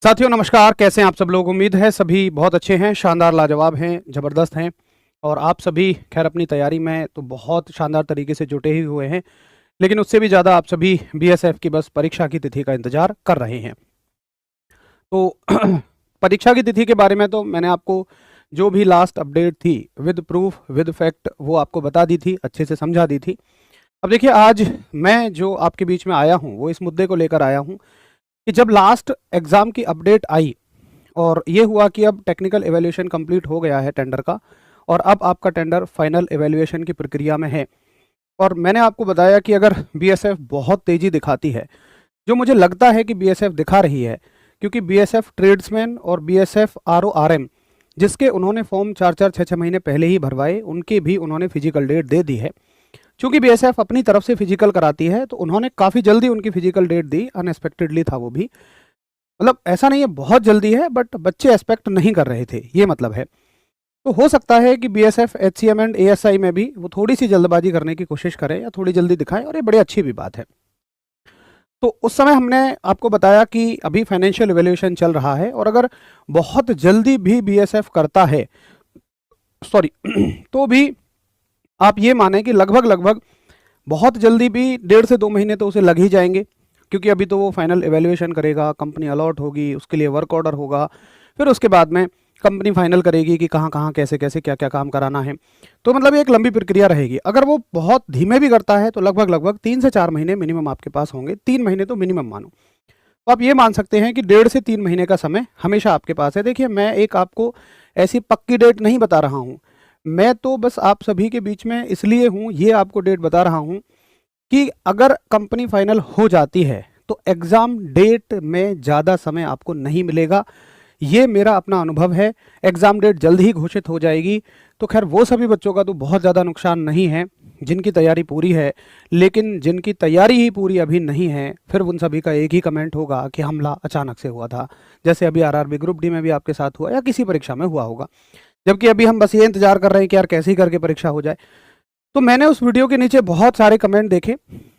साथियों नमस्कार, कैसे हैं आप सब लोग। उम्मीद है सभी बहुत अच्छे हैं, शानदार, लाजवाब हैं, ज़बरदस्त हैं। और आप सभी खैर अपनी तैयारी में तो बहुत शानदार तरीके से जुटे ही हुए हैं, लेकिन उससे भी ज़्यादा आप सभी बीएसएफ की बस परीक्षा की तिथि का इंतज़ार कर रहे हैं। तो परीक्षा की तिथि के बारे में तो मैंने आपको जो भी लास्ट अपडेट थी विद प्रूफ विद फैक्ट वो आपको बता दी थी, अच्छे से समझा दी थी। अब देखिए, आज मैं जो आपके बीच में आया हूँ वो इस मुद्दे को लेकर आया हूँ कि जब लास्ट एग्ज़ाम की अपडेट आई और ये हुआ कि अब टेक्निकल एवेल्यूएशन कंप्लीट हो गया है टेंडर का, और अब आपका टेंडर फाइनल एवेल्यूएशन की प्रक्रिया में है। और मैंने आपको बताया कि अगर बीएसएफ बहुत तेज़ी दिखाती है, जो मुझे लगता है कि बीएसएफ दिखा रही है, क्योंकि बीएसएफ ट्रेड्समैन और बीएसएफ आरओआरएम जिसके उन्होंने फॉर्म 4-4 6-6 महीने पहले ही भरवाए, उनके भी उन्होंने फिजिकल डेट दे दी है। चूंकि बीएसएफ अपनी तरफ से फिजिकल कराती है तो उन्होंने काफ़ी जल्दी उनकी फिजिकल डेट दी, अनएक्सपेक्टेडली था वो भी। मतलब ऐसा नहीं है बहुत जल्दी है, बट बच्चे एक्सपेक्ट नहीं कर रहे थे, ये मतलब है। तो हो सकता है कि बीएसएफ एचसीएम एंड एएसआई में भी वो थोड़ी सी जल्दबाजी करने की कोशिश करें या थोड़ी जल्दी दिखाएं, और ये बड़ी अच्छी भी बात है। तो उस समय हमने आपको बताया कि अभी फाइनेंशियल इवैल्यूएशन चल रहा है, और अगर बहुत जल्दी भी बीएसएफ करता है, सॉरी तो भी आप ये माने कि लगभग लगभग बहुत जल्दी भी 1.5 से 2 महीने तो उसे लग ही जाएंगे, क्योंकि अभी तो वो फाइनल एवेल्यूएशन करेगा, कंपनी अलॉट होगी, उसके लिए वर्क ऑर्डर होगा, फिर उसके बाद में कंपनी फाइनल करेगी कि कहाँ कहाँ कैसे कैसे क्या क्या काम कराना है। तो मतलब ये एक लंबी प्रक्रिया रहेगी। अगर वो बहुत धीमे भी करता है तो लगभग लगभग 3 से 4 महीने मिनिमम आपके पास होंगे, 3 महीने तो मिनिमम मानो। तो आप ये मान सकते हैं कि 1.5 से 3 महीने का समय हमेशा आपके पास है। देखिए, मैं एक आपको ऐसी पक्की डेट नहीं बता रहा हूँ, मैं तो बस आप सभी के बीच में इसलिए हूँ, ये आपको डेट बता रहा हूँ कि अगर कंपनी फाइनल हो जाती है तो एग्ज़ाम डेट में ज़्यादा समय आपको नहीं मिलेगा। ये मेरा अपना अनुभव है। एग्ज़ाम डेट जल्द ही घोषित हो जाएगी, तो खैर वो सभी बच्चों का तो बहुत ज़्यादा नुकसान नहीं है जिनकी तैयारी पूरी है, लेकिन जिनकी तैयारी ही पूरी अभी नहीं है, फिर उन सभी का एक ही कमेंट होगा कि हमला अचानक से हुआ था, जैसे अभी आरआरबी ग्रुप डी में भी आपके साथ हुआ या किसी परीक्षा में हुआ होगा। जबकि अभी हम बस ये इंतजार कर रहे हैं कि यार कैसे ही करके परीक्षा हो जाए। तो मैंने उस वीडियो के नीचे बहुत सारे कमेंट देखे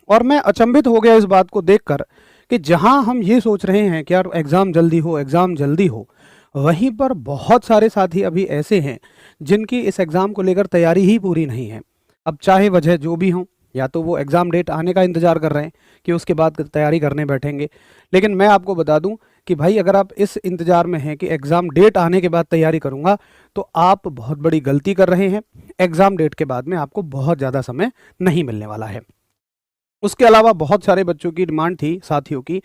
और मैं अचंभित हो गया इस बात को देखकर कि जहां हम ये सोच रहे हैं कि यार एग्ज़ाम जल्दी हो, एग्ज़ाम जल्दी हो, वहीं पर बहुत सारे साथी अभी ऐसे हैं जिनकी इस एग्ज़ाम को लेकर तैयारी ही पूरी नहीं है। अब चाहे वजह जो भी हो, या तो वो एग्ज़ाम डेट आने का इंतज़ार कर रहे हैं कि उसके बाद तैयारी करने बैठेंगे, लेकिन मैं आपको बता दूं कि भाई अगर आप इस इंतज़ार में हैं कि एग्ज़ाम डेट आने के बाद तैयारी करूंगा, तो आप बहुत बड़ी गलती कर रहे हैं। एग्ज़ाम डेट के बाद में आपको बहुत ज़्यादा समय नहीं मिलने वाला है। उसके अलावा बहुत सारे बच्चों की डिमांड थी, साथियों की,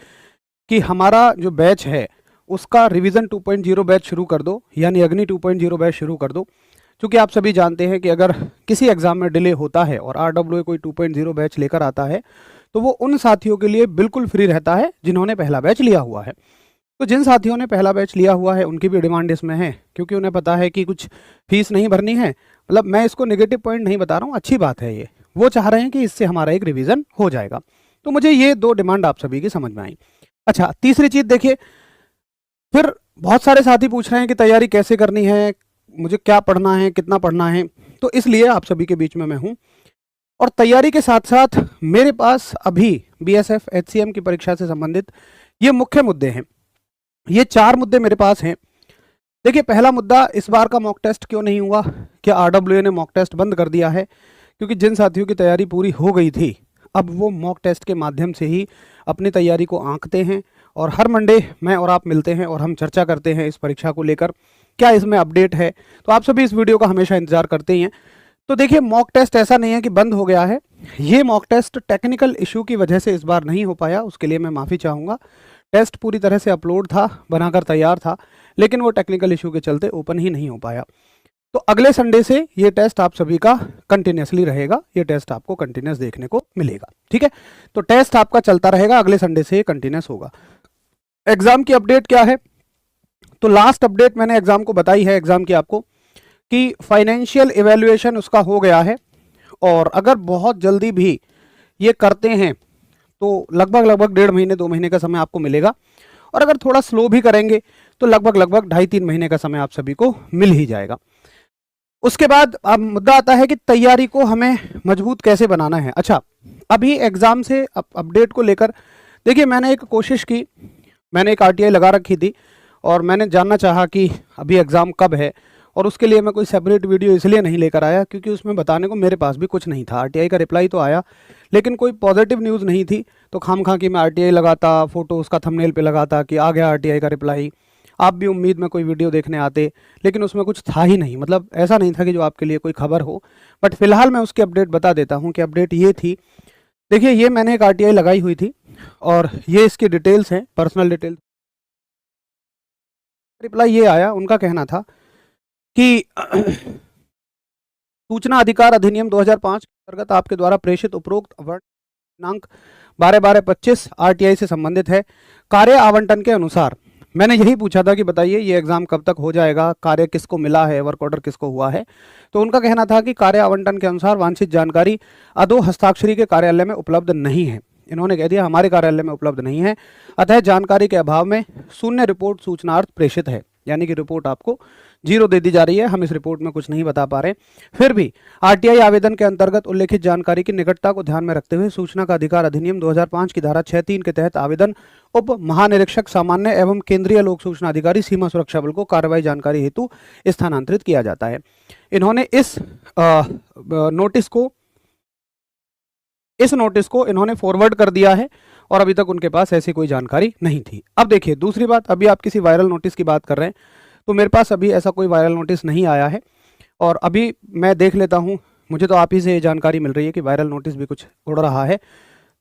कि हमारा जो बैच है उसका रिवीजन 2.0 बैच शुरू कर दो, यानी अग्नि 2.0 बैच शुरू कर दो। क्योंकि आप सभी जानते हैं कि अगर किसी एग्ज़ाम में डिले होता है और आरडब्ल्यूए कोई 2.0 बैच लेकर आता है, तो वो उन साथियों के लिए बिल्कुल फ्री रहता है जिन्होंने पहला बैच लिया हुआ है। तो जिन साथियों ने पहला बैच लिया हुआ है उनकी भी डिमांड इसमें है, क्योंकि उन्हें पता है कि कुछ फीस नहीं भरनी है। मतलब मैं इसको नेगेटिव पॉइंट नहीं बता रहा हूँ, अच्छी बात है ये। वो चाह रहे हैं कि इससे हमारा एक रिवीजन हो जाएगा। तो मुझे ये 2 डिमांड आप सभी की समझ में आई। अच्छा, तीसरी चीज़ देखिए, फिर बहुत सारे साथी पूछ रहे हैं कि तैयारी कैसे करनी है, मुझे क्या पढ़ना है, कितना पढ़ना है। तो इसलिए आप सभी के बीच में मैं हूँ, और तैयारी के साथ साथ मेरे पास अभी बीएसएफ एचसीएम की परीक्षा से संबंधित ये मुख्य मुद्दे हैं। ये 4 मुद्दे मेरे पास हैं। देखिए, पहला मुद्दा, इस बार का मॉक टेस्ट क्यों नहीं हुआ? क्या आरडब्ल्यूए ने मॉक टेस्ट बंद कर दिया है? क्योंकि जिन साथियों की तैयारी पूरी हो गई थी, अब वो मॉक टेस्ट के माध्यम से ही अपनी तैयारी को आंकते हैं, और हर मंडे मैं और आप मिलते हैं और हम चर्चा करते हैं इस परीक्षा को लेकर, क्या इसमें अपडेट है। तो आप सभी इस वीडियो का हमेशा इंतजार करते ही हैं। तो देखिए, मॉक टेस्ट ऐसा नहीं है कि बंद हो गया है। ये मॉक टेस्ट टेक्निकल इशू की वजह से इस बार नहीं हो पाया, उसके लिए मैं माफ़ी चाहूँगा। टेस्ट पूरी तरह से अपलोड था, बनाकर तैयार था, लेकिन वो टेक्निकल इशू के चलते ओपन ही नहीं हो पाया। तो अगले संडे से ये टेस्ट आप सभी का कंटिन्यूसली रहेगा, ये टेस्ट आपको कंटिन्यूस देखने को मिलेगा, ठीक है। तो टेस्ट आपका चलता रहेगा, अगले संडे से ये कंटिन्यूस होगा। एग्जाम की अपडेट क्या है? तो लास्ट अपडेट मैंने एग्जाम को बताई है, एग्जाम की आपको, कि फाइनेंशियल इवैल्यूएशन उसका हो गया है, और अगर बहुत जल्दी भी ये करते हैं तो लगभग लगभग 1.5 महीने 2 महीने का समय आपको मिलेगा, और अगर थोड़ा स्लो भी करेंगे तो लगभग लगभग 2.5-3 महीने का समय आप सभी को मिल ही जाएगा। उसके बाद अब मुद्दा आता है कि तैयारी को हमें मजबूत कैसे बनाना है। अच्छा, अभी एग्ज़ाम से अपडेट को लेकर देखिए, मैंने एक कोशिश की, मैंने एक आरटीआई लगा रखी थी, और मैंने जानना चाहा कि अभी एग्ज़ाम कब है, और उसके लिए मैं कोई सेपरेट वीडियो इसलिए नहीं लेकर आया क्योंकि उसमें बताने को मेरे पास भी कुछ नहीं था। आरटीआई का रिप्लाई तो आया लेकिन कोई पॉजिटिव न्यूज़ नहीं थी, तो खामखा कि मैं आरटीआई लगाता, फ़ोटो उसका थंबनेल पे लगाता कि आ गया आरटीआई का रिप्लाई, आप भी उम्मीद में कोई वीडियो देखने आते, लेकिन उसमें कुछ था ही नहीं। मतलब ऐसा नहीं था कि जो आपके लिए कोई खबर हो, बट फिलहाल मैं उसकी अपडेट बता देता हूँ कि अपडेट ये थी। देखिए, ये मैंने एक आरटीआई लगाई हुई थी और ये इसकी डिटेल्स हैं, पर्सनल डिटेल्स। रिप्लाई ये आया, उनका कहना था कि सूचना अधिकार अधिनियम 2005 के अंतर्गत आपके द्वारा प्रेषित उपरोक्त दिनांक 12/12/25 आरटीआई से संबंधित है। कार्य आवंटन के अनुसार मैंने यही पूछा था कि बताइए ये एग्जाम कब तक हो जाएगा, कार्य किसको मिला है, वर्क ऑर्डर किसको हुआ है। तो उनका कहना था कि कार्य आवंटन के अनुसार वांछित जानकारी अधो हस्ताक्षरी के कार्यालय में उपलब्ध नहीं है। इन्होंने कह दिया हमारे कार्यालय में उपलब्ध नहीं है, अतः जानकारी के अभाव में शून्य रिपोर्ट सूचनार्थ प्रेषित है। यानी कि रिपोर्ट आपको 0 दे दी जा रही है, हम इस रिपोर्ट में कुछ नहीं बता पा रहे। फिर भी आरटीआई आवेदन के अंतर्गत उल्लेखित जानकारी की निकटता को ध्यान में रखते हुए सूचना का अधिकार अधिनियम 2005 की धारा 6(3) के तहत आवेदन उप महानिरीक्षक सामान्य एवं केंद्रीय लोक सूचना अधिकारी सीमा सुरक्षा बल को कार्रवाई जानकारी हेतु स्थानांतरित किया जाता है। इन्होंने इस नोटिस को इन्होंने फॉरवर्ड कर दिया है और अभी तक उनके पास ऐसी कोई जानकारी नहीं थी। अब देखिए दूसरी बात, अभी आप किसी वायरल नोटिस की बात कर रहे हैं, तो मेरे पास अभी ऐसा कोई वायरल नोटिस नहीं आया है और अभी मैं देख लेता हूं। मुझे तो आप ही से ये जानकारी मिल रही है कि वायरल नोटिस भी कुछ उड़ रहा है,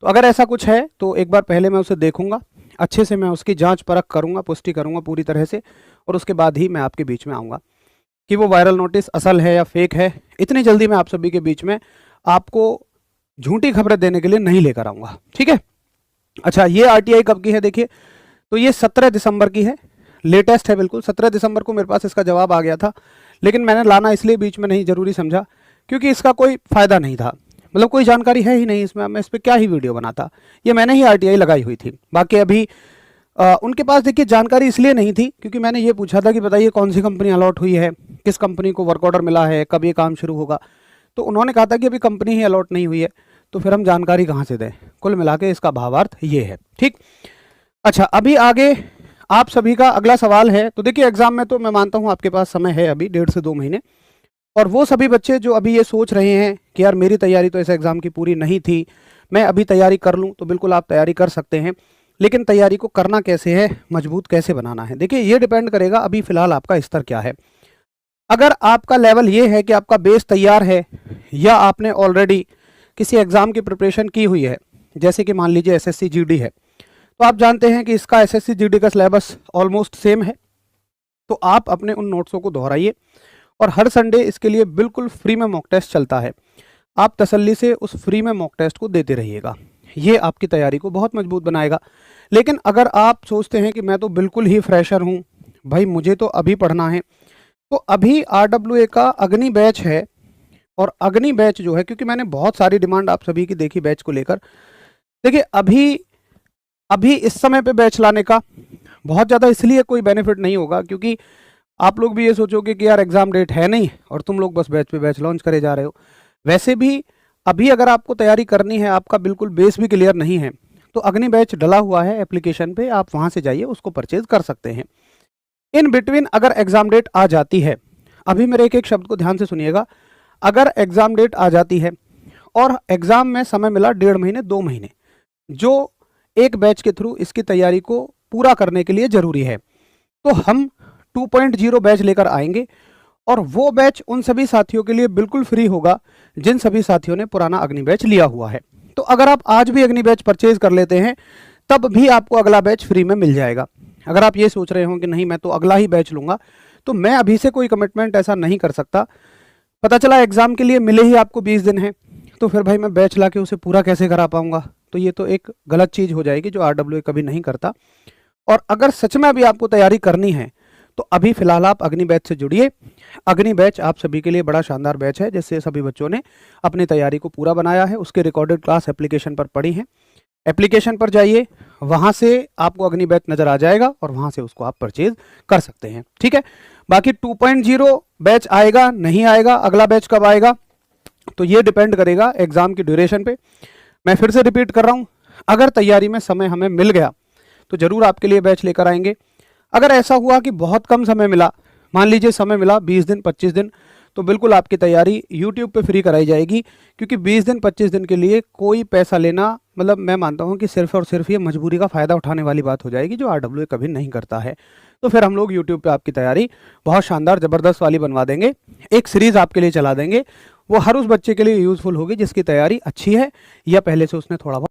तो अगर ऐसा कुछ है तो एक बार पहले मैं उसे देखूंगा, अच्छे से मैं उसकी जांच परख करूंगा, पुष्टि करूंगा पूरी तरह से, और उसके बाद ही मैं आपके बीच में आऊँगा कि वो वायरल नोटिस असल है या फेक है। इतनी जल्दी मैं आप सभी के बीच में आपको झूठी खबरें देने के लिए नहीं लेकर आऊँगा, ठीक है। अच्छा, ये आरटीआई कब की है देखिए, तो ये 17 दिसंबर की है, लेटेस्ट है बिल्कुल। 17 दिसंबर को मेरे पास इसका जवाब आ गया था, लेकिन मैंने लाना इसलिए बीच में नहीं जरूरी समझा क्योंकि इसका कोई फ़ायदा नहीं था, मतलब कोई जानकारी है ही नहीं इसमें, मैं इस पर क्या ही वीडियो बनाता। ये मैंने ही आरटीआई लगाई हुई थी। बाकी अभी उनके पास देखिए जानकारी इसलिए नहीं थी क्योंकि मैंने ये पूछा था कि बताइए कौन सी कंपनी अलॉट हुई है, किस कंपनी को वर्क ऑर्डर मिला है, कब ये काम शुरू होगा। तो उन्होंने कहा था कि अभी कंपनी ही अलॉट नहीं हुई है, तो फिर हम जानकारी कहाँ से दें। कुल मिला के इसका भावार्थ ये है, ठीक। अच्छा, अभी आगे आप सभी का अगला सवाल है। तो देखिए एग्जाम में तो मैं मानता हूँ आपके पास समय है अभी 1.5 से 2 महीने, और वो सभी बच्चे जो अभी ये सोच रहे हैं कि यार मेरी तैयारी तो इस एग्जाम की पूरी नहीं थी, मैं अभी तैयारी कर लूँ, तो बिल्कुल आप तैयारी कर सकते हैं। लेकिन तैयारी को करना कैसे है, मजबूत कैसे बनाना है, देखिए ये डिपेंड करेगा अभी फिलहाल आपका स्तर क्या है। अगर आपका लेवल ये है कि आपका बेस तैयार है या आपने ऑलरेडी किसी एग्जाम की प्रिपरेशन की हुई है, जैसे कि मान लीजिए एसएससी जीडी है, तो आप जानते हैं कि इसका एसएससी जीडी का सिलेबस ऑलमोस्ट सेम है, तो आप अपने उन नोट्सों को दोहराइए और हर संडे इसके लिए बिल्कुल फ्री में मॉक टेस्ट चलता है। आप तसल्ली से उस फ्री में मॉक टेस्ट को देते रहिएगा, ये आपकी तैयारी को बहुत मजबूत बनाएगा। लेकिन अगर आप सोचते हैं कि मैं तो बिल्कुल ही फ्रेशर हूँ भाई, मुझे तो अभी पढ़ना है, तो अभी RWA का अग्नि बैच है, और अग्नि बैच जो है, क्योंकि मैंने बहुत सारी डिमांड आप सभी की देखी बैच को लेकर, देखिए अभी इस समय पे बैच लाने का बहुत ज़्यादा इसलिए कोई बेनिफिट नहीं होगा क्योंकि आप लोग भी ये सोचोगे कि यार एग्ज़ाम डेट है नहीं और तुम लोग बस बैच पे बैच लॉन्च करे जा रहे हो। वैसे भी अभी अगर आपको तैयारी करनी है, आपका बिल्कुल बेस भी क्लियर नहीं है, तो अग्नि बैच डला हुआ है एप्लीकेशन पे, आप वहाँ से जाइए, उसको परचेज कर सकते हैं। इन बिटवीन अगर एग्ज़ाम डेट आ जाती है, अभी मेरे एक एक शब्द को ध्यान से सुनिएगा, अगर एग्ज़ाम डेट आ जाती है और एग्ज़ाम में समय मिला 1.5 महीने 2 महीने, जो एक बैच के थ्रू इसकी तैयारी को पूरा करने के लिए ज़रूरी है, तो हम 2.0 बैच लेकर आएंगे, और वो बैच उन सभी साथियों के लिए बिल्कुल फ्री होगा जिन सभी साथियों ने पुराना अग्नि बैच लिया हुआ है। तो अगर आप आज भी अग्नि बैच परचेज कर लेते हैं तब भी आपको अगला बैच फ्री में मिल जाएगा। अगर आप ये सोच रहे हो कि नहीं मैं तो अगला ही बैच लूँगा, तो मैं अभी से कोई कमिटमेंट ऐसा नहीं कर सकता। पता चला एग्ज़ाम के लिए मिले ही आपको 20 दिन हैं, तो फिर भाई मैं बैच ला के उसे पूरा कैसे करा पाऊँगा, तो ये तो एक गलत चीज़ हो जाएगी जो RWA कभी नहीं करता। और अगर सच में अभी आपको तैयारी करनी है तो अभी फिलहाल आप अग्नि बैच से जुड़िए। अग्नि बैच आप सभी के लिए बड़ा शानदार बैच है, जिससे सभी बच्चों ने अपनी तैयारी को पूरा बनाया है। उसके रिकॉर्डेड क्लास एप्लीकेशन पर पड़ी हैं, एप्लीकेशन पर जाइए, वहाँ से आपको अग्नि बैच नज़र आ जाएगा और वहाँ से उसको आप परचेज कर सकते हैं, ठीक है। बाकी 2.0 बैच आएगा नहीं आएगा, अगला बैच कब आएगा, तो ये डिपेंड करेगा एग्ज़ाम की ड्यूरेशन पे। मैं फिर से रिपीट कर रहा हूँ, अगर तैयारी में समय हमें मिल गया तो ज़रूर आपके लिए बैच लेकर आएंगे। अगर ऐसा हुआ कि बहुत कम समय मिला, मान लीजिए समय मिला 20 दिन 25 दिन, तो बिल्कुल आपकी तैयारी यूट्यूब पे फ्री कराई जाएगी, क्योंकि 20 दिन 25 दिन के लिए कोई पैसा लेना, मतलब मैं मानता हूँ कि सिर्फ और सिर्फ ये मजबूरी का फ़ायदा उठाने वाली बात हो जाएगी, जो RWA कभी नहीं करता है। तो फिर हम लोग यूट्यूब पे आपकी तैयारी बहुत शानदार ज़बरदस्त वाली बनवा देंगे, एक सीरीज़ आपके लिए चला देंगे। वो हर उस बच्चे के लिए यूज़फुल होगी जिसकी तैयारी अच्छी है या पहले से उसने थोड़ा बहुत